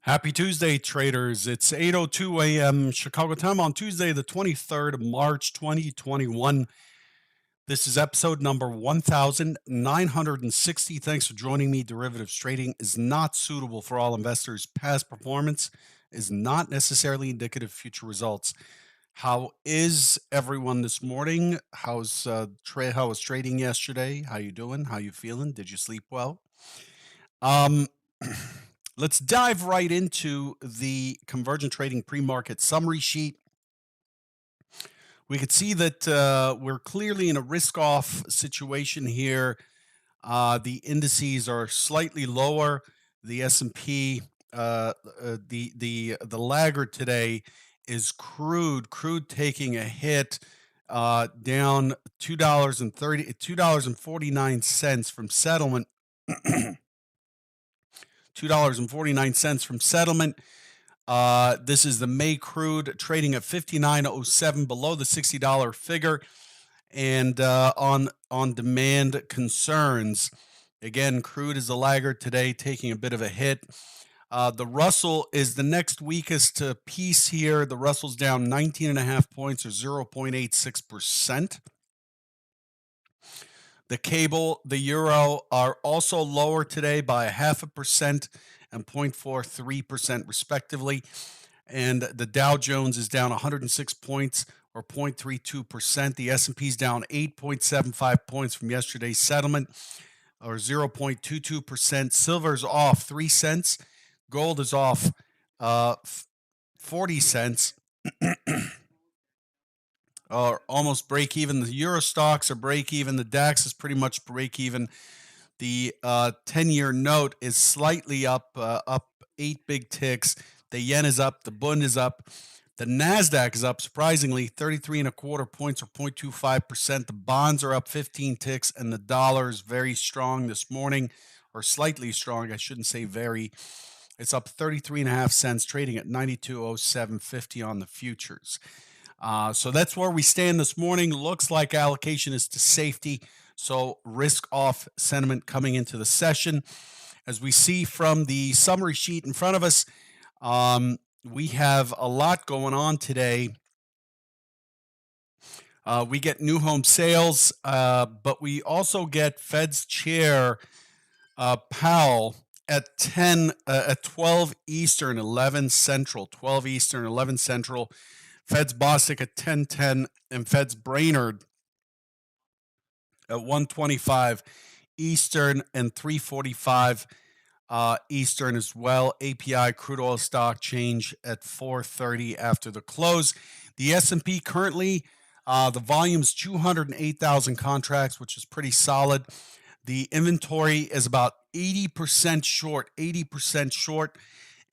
Happy Tuesday, traders. It's 8:02 a.m. Chicago time on Tuesday, the 23rd of March, 2021. This is episode number 1960. Thanks for joining me. Derivatives trading is not suitable for all investors. Past performance is not necessarily indicative of future results. How is everyone this morning? How was trading yesterday? How you doing? How you feeling? Did you sleep well? Um Let's dive right into the convergent trading pre-market summary sheet. We could see that we're clearly in a risk-off situation here. The indices are slightly lower. The S&P, the laggard today is crude. Crude taking a hit, down $2.49 from settlement. $2.49 from settlement. This is the May crude trading at 59.07, below the $60 figure, and on demand concerns. Again, crude is a laggard today, taking a bit of a hit. The Russell is the next weakest piece here. The Russell's down 19 and a half points, or 0.86%. The cable, the euro are also lower today by 0.5% and 0.43% respectively. And the Dow Jones is down 106 points, or 0.32%. The S&P is down 8.75 points from yesterday's settlement, or 0.22%. Silver's off 3 cents. Gold is off 40 cents. Or almost break even. The Euro stocks are break even. The DAX is pretty much break even. The 10-year note is slightly up, up 8 big ticks. The yen is up. The Bund is up. The NASDAQ is up, surprisingly, 33 and a quarter points, or 0.25%. The bonds are up 15 ticks, and the dollar is very strong this morning, or slightly strong. I shouldn't say very. It's up 33 and a half cents, trading at 92.0750 on the futures. So that's where we stand this morning. Looks like allocation is to safety. So risk off sentiment coming into the session. As we see from the summary sheet in front of us, we have a lot going on today. We get new home sales, but we also get Fed's chair, Powell, at 12 Eastern, 11 Central, 12 Eastern, 11 Central. Fed's Bostic at 10:10, and Fed's Brainerd at 1:25 Eastern and 3:45 Eastern as well. API crude oil stock change at 4:30 after the close. The S&P currently, the volume's 208,000 contracts, which is pretty solid. The inventory is about 80% short, 80% short.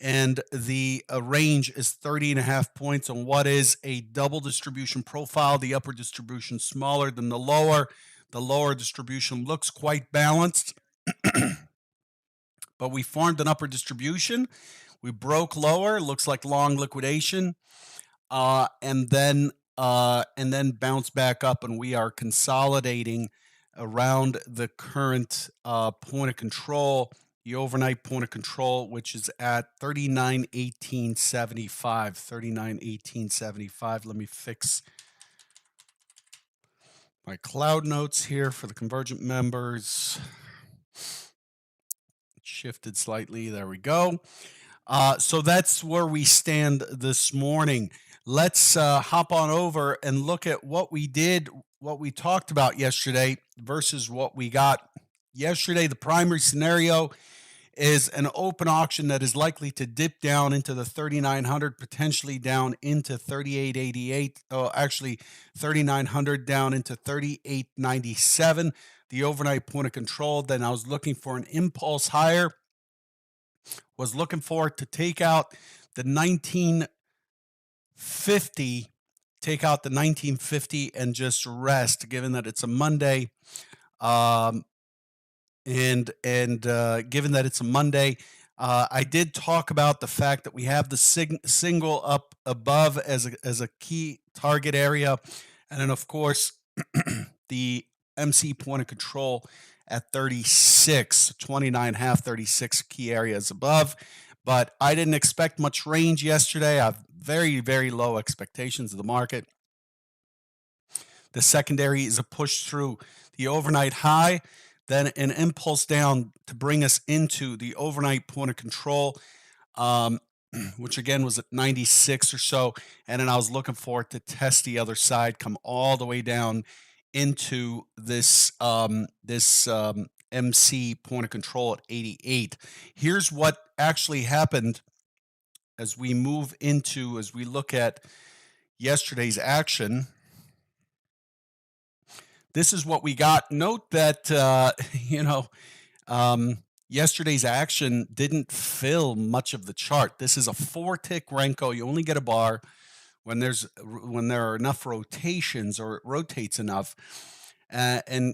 And the range is 30 and a half points on what is a double distribution profile. The upper distribution smaller than the lower. The lower distribution looks quite balanced, but we formed an upper distribution. We broke lower, looks like long liquidation, and then bounce back up, and we are consolidating around the current point of control, the overnight point of control, which is at 39.1875. 39.1875. Let me fix my cloud notes here for the Convergent members. Shifted slightly. There we go. So that's where we stand this morning. Let's hop on over and look at what we did, what we talked about yesterday versus what we got yesterday. The primary scenario is an open auction that is likely to dip down into the 3,900, potentially down into 38.88. Oh, actually 3,900 down into 38.97. The overnight point of control. Then I was looking for an impulse higher. Was looking for it to take out the 1950, and just rest, given that it's a Monday. And given that it's a Monday, I did talk about the fact that we have the single up above as a key target area, and then of course the MC point of control at 36, 29 half, 36 key areas above. but I didn't expect much range yesterday. I have very, very low expectations of the market. The secondary is a push through the overnight high, then an impulse down to bring us into the overnight point of control, um, which again was at 96 or so. And then I was looking for it to test the other side, come all the way down into this MC point of control at 88. Here's what actually happened as we look at yesterday's action. This is what we got. Note that you know um, yesterday's action didn't fill much of the chart. This is a four tick Renko. You only get a bar when there are enough rotations or it rotates enough. In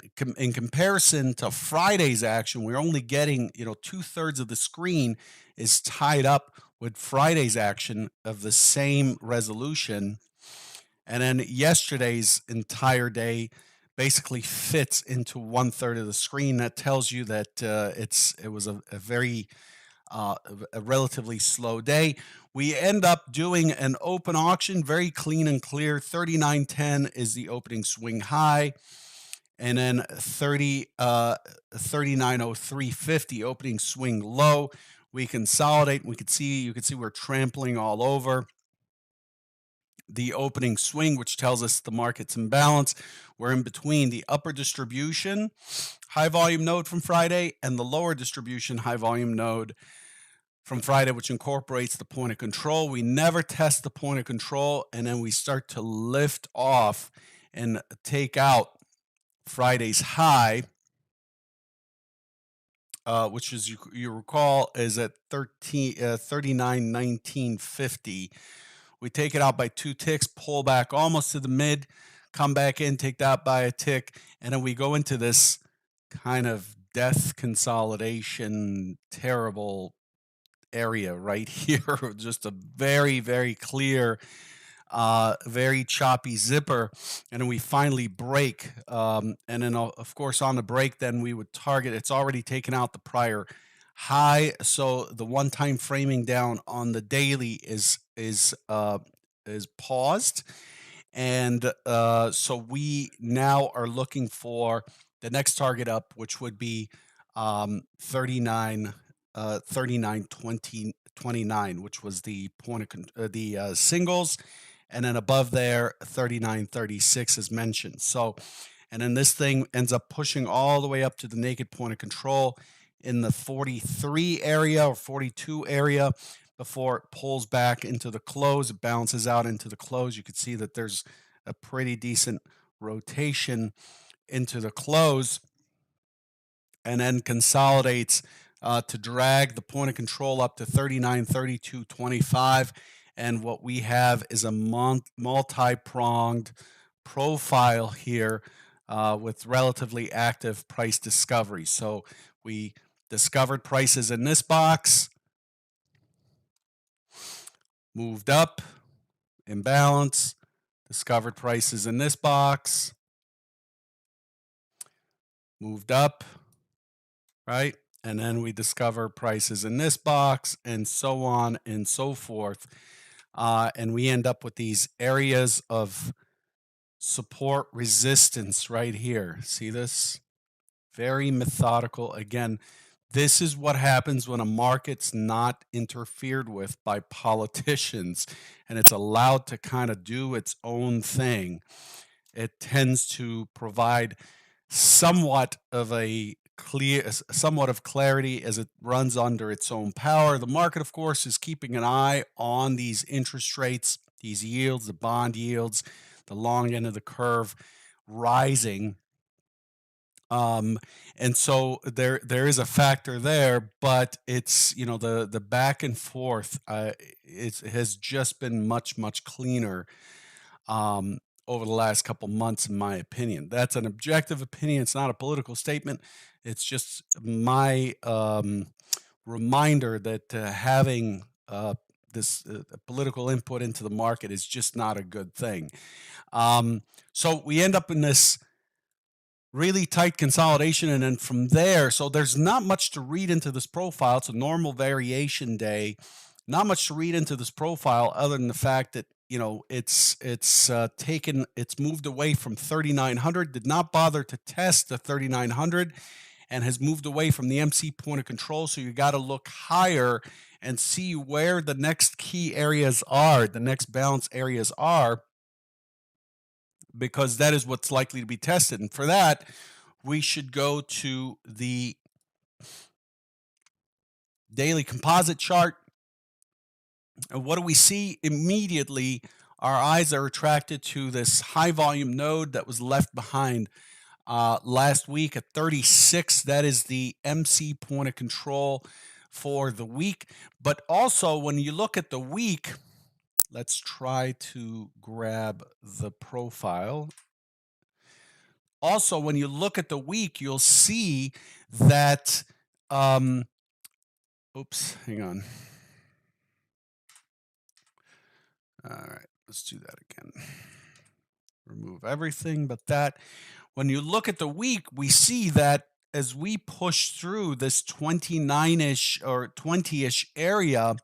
comparison to Friday's action, we're only getting 2/3 of the screen is tied up with Friday's action of the same resolution, and then yesterday's entire day basically fits into 1/3 of the screen. That tells you that it was a very uh, a relatively slow day. We end up doing an open auction, very clean and clear. 39.10 is the opening swing high, and then 39.0350 opening swing low. We consolidate. You can see we're trampling all over the opening swing, which tells us the market's in balance. We're in between the upper distribution high volume node from Friday and the lower distribution high volume node from Friday, which incorporates the point of control. We never test the point of control, and then we start to lift off and take out Friday's high, which is you recall is at 39.1950. We take it out by two ticks, pull back almost to the mid, come back in, take that by a tick, and then we go into this kind of death consolidation, terrible area right here. Just a very, very clear, very choppy zipper, and then we finally break. And then, of course, on the break, then we would target. It's already taken out the prior high, so the one-time framing down on the daily is paused, and so we now are looking for the next target up, which would be 39 39.29, which was the the singles, and then above there 39.36 is mentioned. So, and then this thing ends up pushing all the way up to the naked point of control in the 43 area or 42 area before it pulls back into the close. It bounces out into the close. You can see that there's a pretty decent rotation into the close, and then consolidates to drag the point of control up to 39.3225. And what we have is a multi-pronged profile here with relatively active price discovery. So we discovered prices in this box, moved up, imbalance, discovered prices in this box, moved up, right? And then we discover prices in this box, and so on and so forth. And we end up with these areas of support resistance right here. See this? Very methodical. Again, this is what happens when a market's not interfered with by politicians and it's allowed to kind of do its own thing. It tends to provide somewhat of clarity as it runs under its own power. The market, of course, is keeping an eye on these interest rates, these yields, the bond yields, the long end of the curve rising. And so there is a factor there, but it's the back and forth. It has just been much cleaner um, over the last couple months, in my opinion. That's an objective opinion. It's not a political statement. It's just my reminder that having this political input into the market is just not a good thing. So we end up in this really tight consolidation, and then from there, so there's not much to read into this profile. It's a normal variation day. Not much to read into this profile other than the fact that, it's moved away from 3900, did not bother to test the 3900, and has moved away from the MC point of control. So you got to look higher and see where the next key areas are, the next balance areas are, because that is what's likely to be tested. And for that, we should go to the daily composite chart. And what do we see immediately? Our eyes are attracted to this high volume node that was left behind last week at 36. That is the MC point of control for the week. But also, when you look at the week, let's try to grab the profile. Also, when you look at the week, you'll see that, oops, hang on. All right, let's do that again. Remove everything but that. When you look at the week, we see that as we push through this 29-ish or 20-ish area,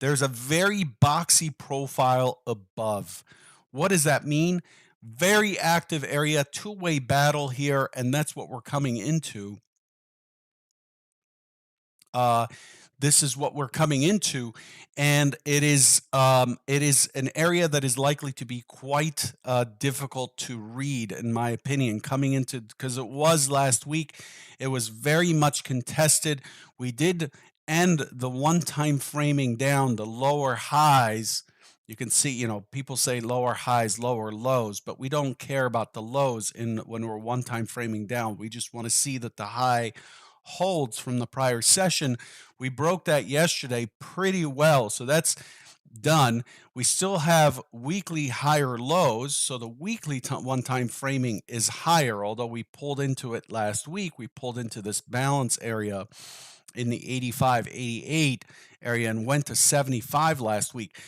there's a very boxy profile above. What does that mean? Very active area, two-way battle here, and that's what we're coming into. Uh, this is what we're coming into, and it is an area that is likely to be quite difficult to read, in my opinion, coming into, because it was last week. It was very much contested. We did end the one-time framing down, the lower highs. You can see, people say lower highs, lower lows, but we don't care about the lows in when we're one-time framing down. We just want to see that the high holds from the prior session. We broke that yesterday pretty well, so that's done. We still have weekly higher lows, so the weekly one-time framing is higher, although we pulled into it last week. We pulled into this balance area in the 85, 88 area and went to 75 last week.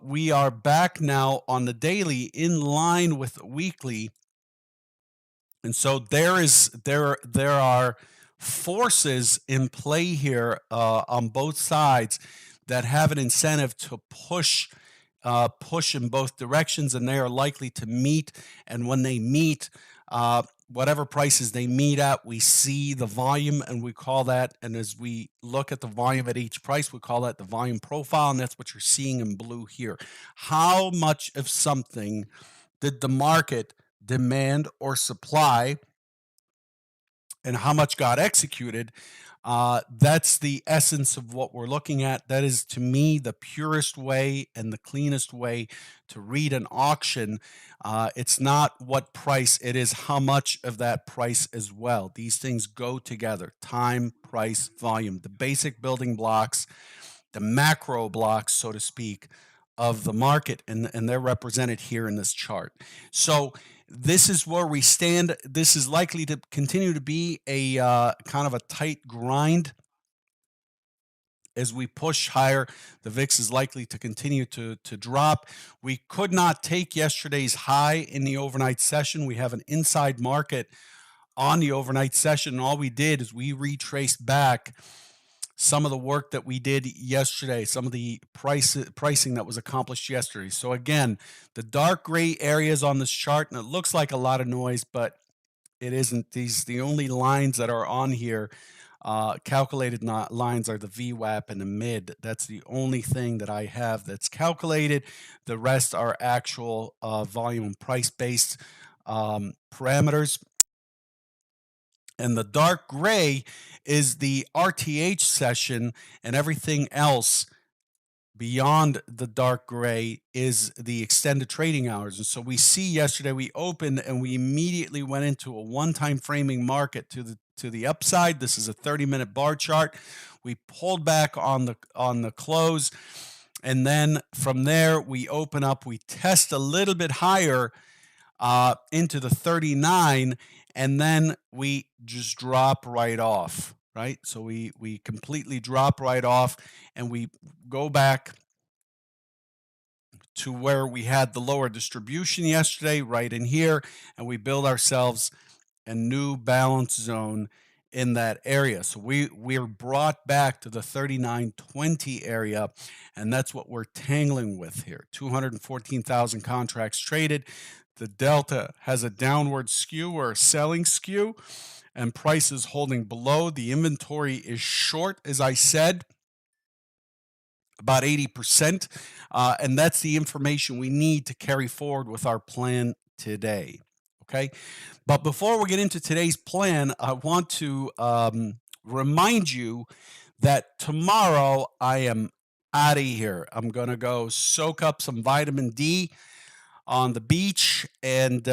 We are back now on the daily in line with the weekly, and so there are forces in play here on both sides that have an incentive to push in both directions, and they are likely to meet. And when they meet, whatever prices they meet at, we see the volume, and we call that. And as we look at the volume at each price, we call that the volume profile, and that's what you're seeing in blue here. How much of something did the market demand or supply, and how much got executed? That's the essence of what we're looking at. That is, to me, the purest way and the cleanest way to read an auction. It's not what price, it is how much of that price as well. These things go together: time, price, volume, the basic building blocks, the macro blocks, so to speak, of the market, and they're represented here in this chart. So this is where we stand. This is likely to continue to be a kind of a tight grind as we push higher. The VIX is likely to continue to drop. We could not take yesterday's high in the overnight session. We have an inside market on the overnight session, and all we did is we retraced back some of the work that we did yesterday, some of the pricing that was accomplished yesterday. So again, the dark gray areas on this chart, and it looks like a lot of noise, but it isn't. The only lines that are on here, calculated lines, are the VWAP and the mid. That's the only thing that I have that's calculated. The rest are actual volume and price based parameters. And the dark gray is the RTH session, and everything else beyond the dark gray is the extended trading hours. And so we see yesterday we opened and we immediately went into a one-time framing market to the upside. This is a 30-minute bar chart. We pulled back on the close, and then from there we open up, we test a little bit higher into the 39, and then we just drop right off, right? So we completely drop right off, and we go back to where we had the lower distribution yesterday, right in here, and we build ourselves a new balance zone in that area. So we're brought back to the 3920 area, and that's what we're tangling with here. 214,000 contracts traded. The delta has a downward skew or a selling skew, and prices holding below. The inventory is short, as I said, about 80%. And that's the information we need to carry forward with our plan today. Okay. But before we get into today's plan, I want to remind you that tomorrow I am out of here. I'm going to go soak up some vitamin D on the beach and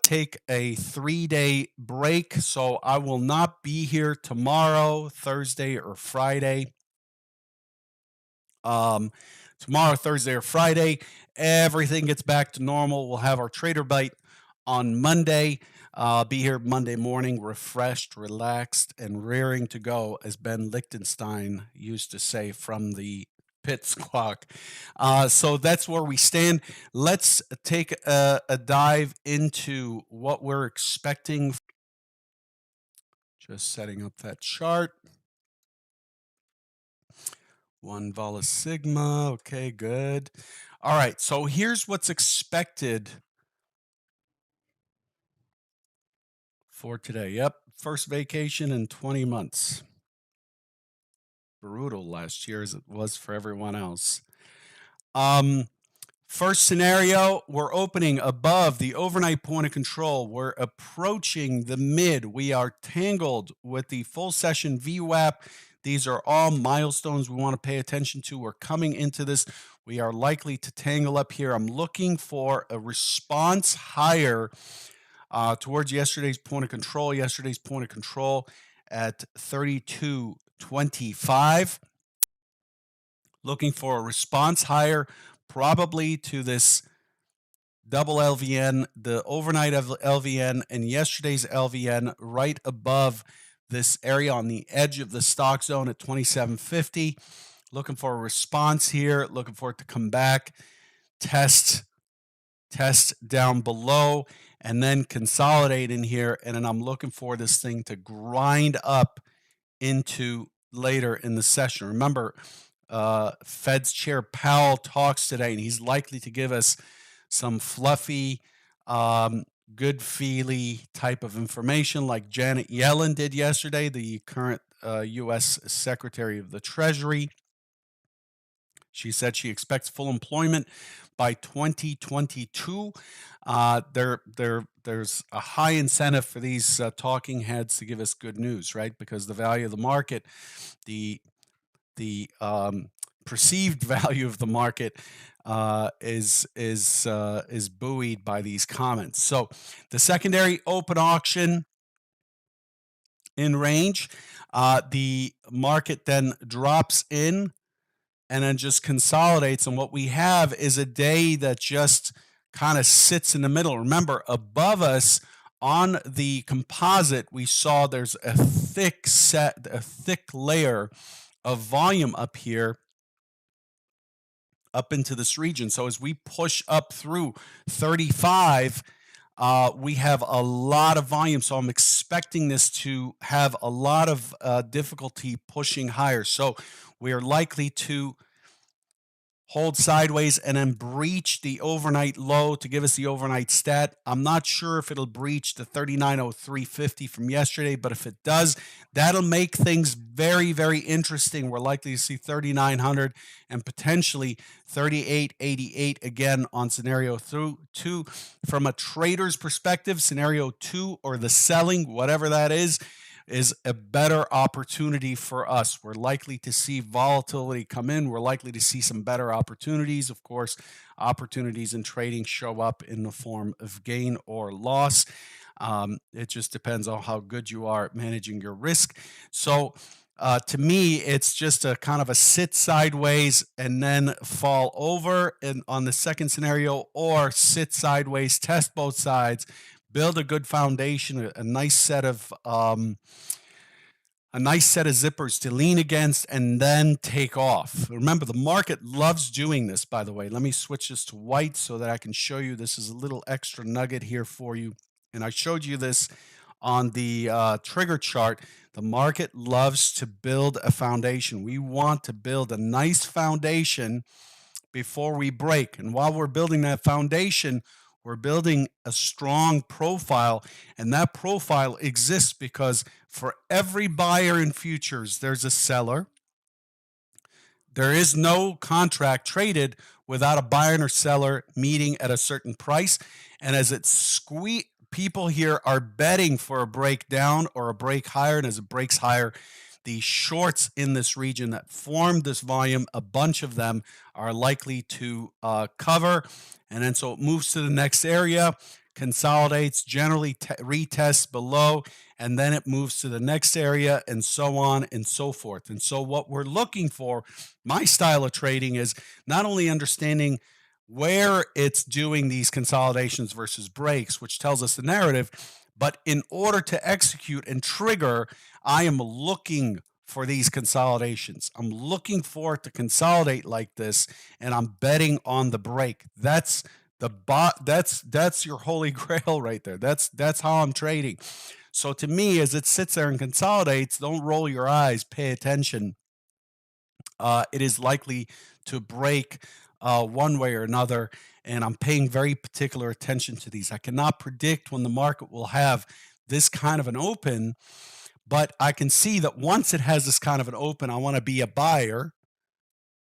take a 3-day break. So I will not be here tomorrow, Thursday, or Friday. Tomorrow, Thursday, or Friday, everything gets back to normal. We'll have our trader bite on Monday. Be here Monday morning, refreshed, relaxed, and rearing to go, as Ben Lichtenstein used to say from the pit squawk. So that's where we stand. Let's take a dive into what we're expecting. Just setting up that chart. One Vola Sigma. Okay, good. All right, so here's what's expected for today. Yep, first vacation in 20 months. Brutal last year as it was for everyone else. First scenario, we're opening above the overnight point of control. We're approaching the mid. We are tangled with the full session VWAP. These are all milestones we want to pay attention to. We're coming into this. We are likely to tangle up here. I'm looking for a response higher towards yesterday's point of control. Yesterday's point of control at 32.25. Looking for a response higher, probably to this double LVN, the overnight LVN, and yesterday's LVN right above this area on the edge of the stock zone at 2750. Looking for a response here, looking for it to come back, test down below, and then consolidate in here. And then I'm looking for this thing to grind up into later in the session. Remember, Fed's Chair Powell talks today, and he's likely to give us some fluffy, good feely type of information like Janet Yellen did yesterday, the current U.S. Secretary of the Treasury. She said she expects full employment by 2022. There's a high incentive for these talking heads to give us good news, right? Because the value of the market, the perceived value of the market is buoyed by these comments. So the secondary open auction in range, the market then drops in and then just consolidates. And what we have is a day that just kind of sits in the middle. Remember, above us on the composite, we saw there's a thick layer of volume up here, up into this region. So as we push up through 35, we have a lot of volume. So I'm expecting this to have a lot of difficulty pushing higher. So we are likely to hold sideways and then breach the overnight low to give us the overnight stat. I'm not sure if it'll breach the 3903.50 from yesterday, but if it does, that'll make things very, very interesting. We're likely to see 3900 and potentially 3888 again on scenario 2. From a trader's perspective, scenario 2, or the selling, whatever that is a better opportunity for us. We're likely to see volatility come in. We're likely to see some better opportunities. Of course, opportunities in trading show up in the form of gain or loss. It just depends on how good you are at managing your risk. So to me, it's just a kind of a sit sideways and then fall over on the second scenario, or sit sideways, test both sides, build a good foundation, a nice set of a nice set of zippers to lean against and then take off. Remember, the market loves doing this, by the way. Let me switch this to white so that I can show you. This is a little extra nugget here for you. And I showed you this on the trigger chart. The market loves to build a foundation. We want to build a nice foundation before we break. And while we're building that foundation, we're building a strong profile. And that profile exists because for every buyer in futures, there's a seller. There is no contract traded without a buyer or seller meeting at a certain price. And as it people here are betting for a break down or a break higher. And as it breaks higher, the shorts in this region that formed this volume, a bunch of them are likely to cover. And then so it moves to the next area, consolidates, generally retests below, and then it moves to the next area, and so on and so forth. And so what we're looking for, my style of trading, is not only understanding where it's doing these consolidations versus breaks, which tells us the narrative, but in order to execute and trigger, I am looking for these consolidations. I'm looking for it to consolidate like this, and I'm betting on the break. That's that's your holy grail right there. That's how I'm trading. So to me, as it sits there and consolidates, don't roll your eyes, pay attention. It is likely to break one way or another, and I'm paying very particular attention to these. I cannot predict when the market will have this kind of an open, but I can see that once it has this kind of an open, I want to be a buyer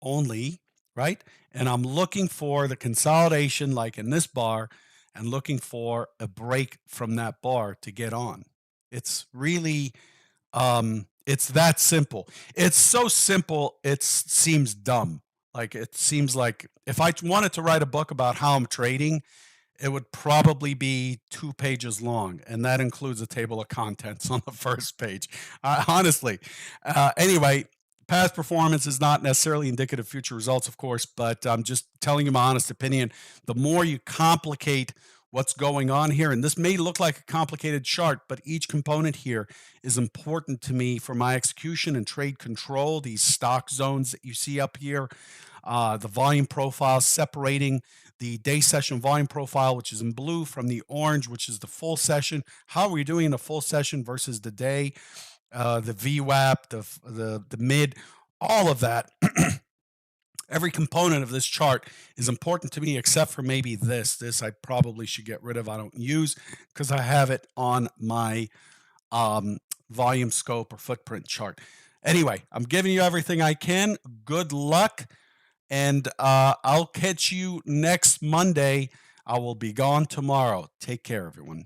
only, right? And I'm looking for the consolidation, like in this bar, and looking for a break from that bar to get on. It's really it's that simple. It's so simple, it seems dumb. Like, it seems like if I wanted to write a book about how I'm trading, it would probably be 2 pages long, and that includes a table of contents on the first page. Honestly. Anyway, past performance is not necessarily indicative of future results, of course, but I'm just telling you my honest opinion. The more you complicate what's going on here, and this may look like a complicated chart, but each component here is important to me for my execution and trade control. These stock zones that you see up here, the volume profile separating the day session volume profile, which is in blue, from the orange, which is the full session. How are we doing in the full session versus the day? The VWAP, the mid, all of that. Every component of this chart is important to me, except for maybe this. This I probably should get rid of. I don't use because I have it on my volume scope or footprint chart. Anyway, I'm giving you everything I can. Good luck, and I'll catch you next Monday. I will be gone tomorrow. Take care, everyone.